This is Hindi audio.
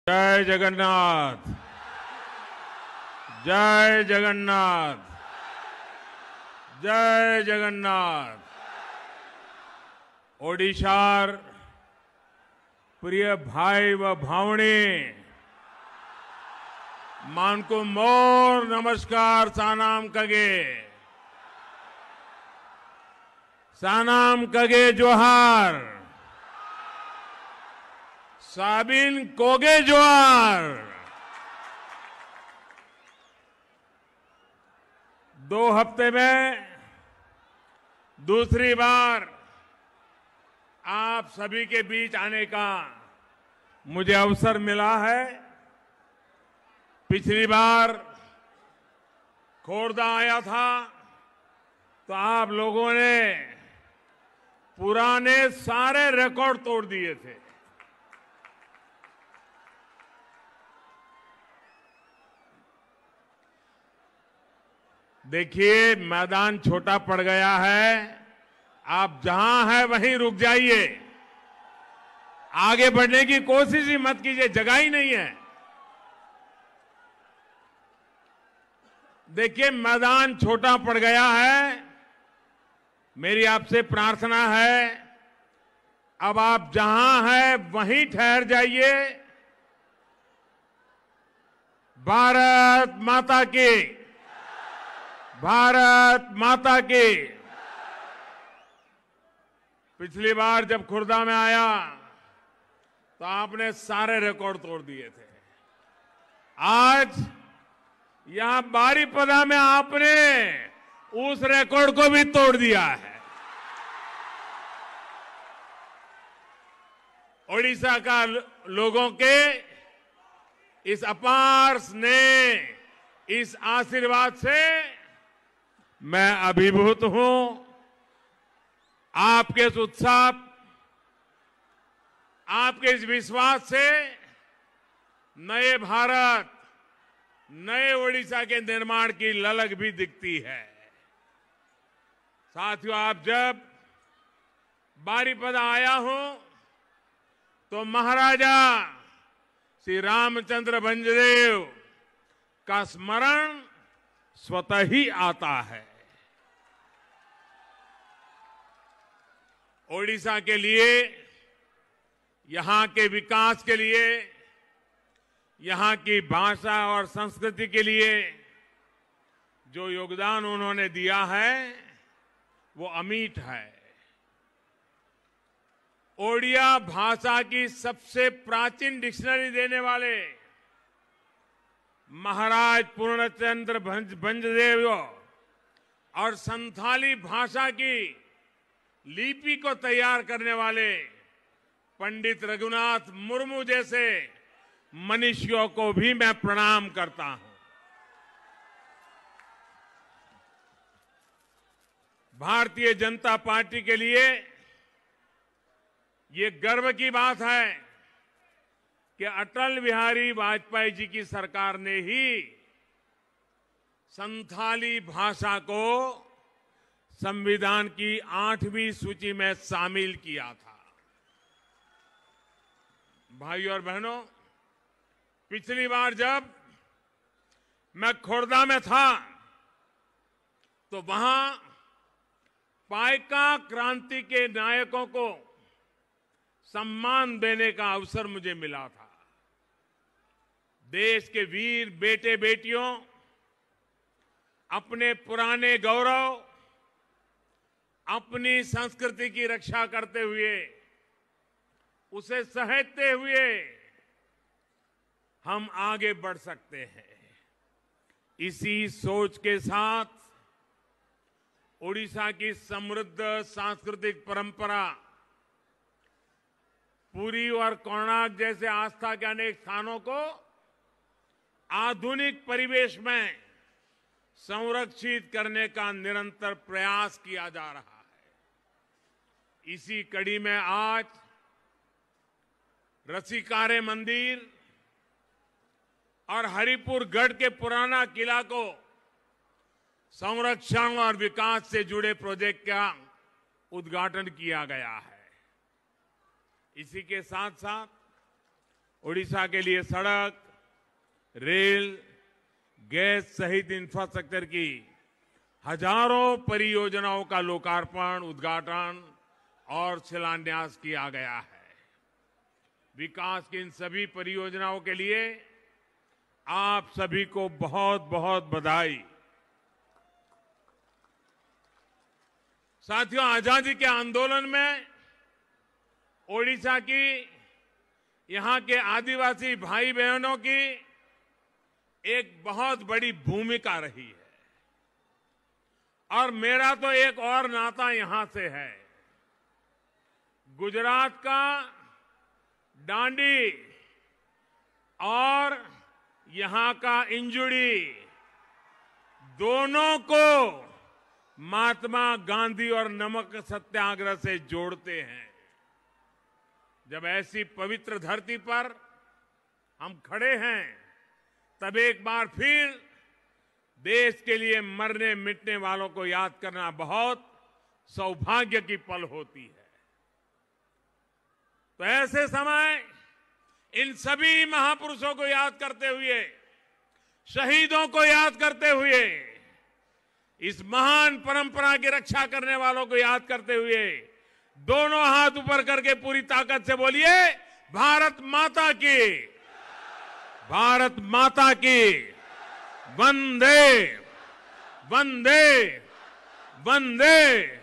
जय जगन्नाथ। जय जगन्नाथ। जय जगन्नाथ। ओडिशार प्रिय भाई व भावनी मानको मोर नमस्कार सानाम कगे। सानाम कगे जोहार। साबिन कोगे जोहार। 2 हफ्ते में दूसरी बार आप सभी के बीच आने का मुझे अवसर मिला है। पिछली बार खोरदा आया था तो आप लोगों ने पुराने सारे रिकॉर्ड तोड़ दिए थे। देखिए, मैदान छोटा पड़ गया है। आप जहां हैं वहीं रुक जाइए। आगे बढ़ने की कोशिश ही मत कीजिए, जगह ही नहीं है। देखिए, मैदान छोटा पड़ गया है। मेरी आपसे प्रार्थना है, अब आप जहां हैं वहीं ठहर जाइए। भारत माता की। भारत माता की। पिछली बार जब खुर्दा में आया तो आपने सारे रिकॉर्ड तोड़ दिए थे। आज यहां बारीपदा में आपने उस रिकॉर्ड को भी तोड़ दिया है। ओडिशा का लोगों के इस अपार स्नेह, इस आशीर्वाद से मैं अभिभूत हूं। आपके इस उत्साह, आपके इस विश्वास से नए भारत, नए ओडिशा के निर्माण की ललक भी दिखती है। साथियों, आप जब बारीपदा आया हूं तो महाराजा श्री रामचंद्र भंजदेव का स्मरण स्वतः ही आता है। ओडिशा के लिए, यहां के विकास के लिए, यहां की भाषा और संस्कृति के लिए जो योगदान उन्होंने दिया है वो अमिट है। ओडिया भाषा की सबसे प्राचीन डिक्शनरी देने वाले महाराज पूर्णचंद्र भंजदेव और संथाली भाषा की लिपि को तैयार करने वाले पंडित रघुनाथ मुर्मू जैसे मनीषियों को भी मैं प्रणाम करता हूं। भारतीय जनता पार्टी के लिए ये गर्व की बात है कि अटल बिहारी वाजपेयी जी की सरकार ने ही संथाली भाषा को संविधान की 8वीं सूची में शामिल किया था। भाइयों और बहनों, पिछली बार जब मैं खोरदा में था तो वहां पाइका क्रांति के नायकों को सम्मान देने का अवसर मुझे मिला था। देश के वीर बेटे बेटियों अपने पुराने गौरव, अपनी संस्कृति की रक्षा करते हुए, उसे सहेजते हुए हम आगे बढ़ सकते हैं। इसी सोच के साथ ओडिशा की समृद्ध सांस्कृतिक परंपरा, पुरी और कोणार्क जैसे आस्था के अनेक स्थानों को आधुनिक परिवेश में संरक्षित करने का निरंतर प्रयास किया जा रहा है। इसी कड़ी में आज रसिकारे मंदिर और हरिपुर गढ़ के पुराना किला को संरक्षण और विकास से जुड़े प्रोजेक्ट का उद्घाटन किया गया है। इसी के साथ साथ ओडिशा के लिए सड़क, रेल, गैस सहित इंफ्रास्ट्रक्चर की हजारों परियोजनाओं का लोकार्पण, उद्घाटन और शिलान्यास किया गया है। विकास की इन सभी परियोजनाओं के लिए आप सभी को बहुत बहुत बधाई। साथियों, आजादी के आंदोलन में ओडिशा की, यहां के आदिवासी भाई बहनों की एक बहुत बड़ी भूमिका रही है और मेरा तो एक और नाता यहां से है। गुजरात का डांडी और यहां का इंजुड़ी, दोनों को महात्मा गांधी और नमक सत्याग्रह से जोड़ते हैं। जब ऐसी पवित्र धरती पर हम खड़े हैं, तब एक बार फिर देश के लिए मरने मिटने वालों को याद करना बहुत सौभाग्य की पल होती है। तो ऐसे समय इन सभी महापुरुषों को याद करते हुए, शहीदों को याद करते हुए, इस महान परंपरा की रक्षा करने वालों को याद करते हुए, दोनों हाथ ऊपर करके पूरी ताकत से बोलिए, भारत माता की, भारत माता की, वंदे वंदे वंदे।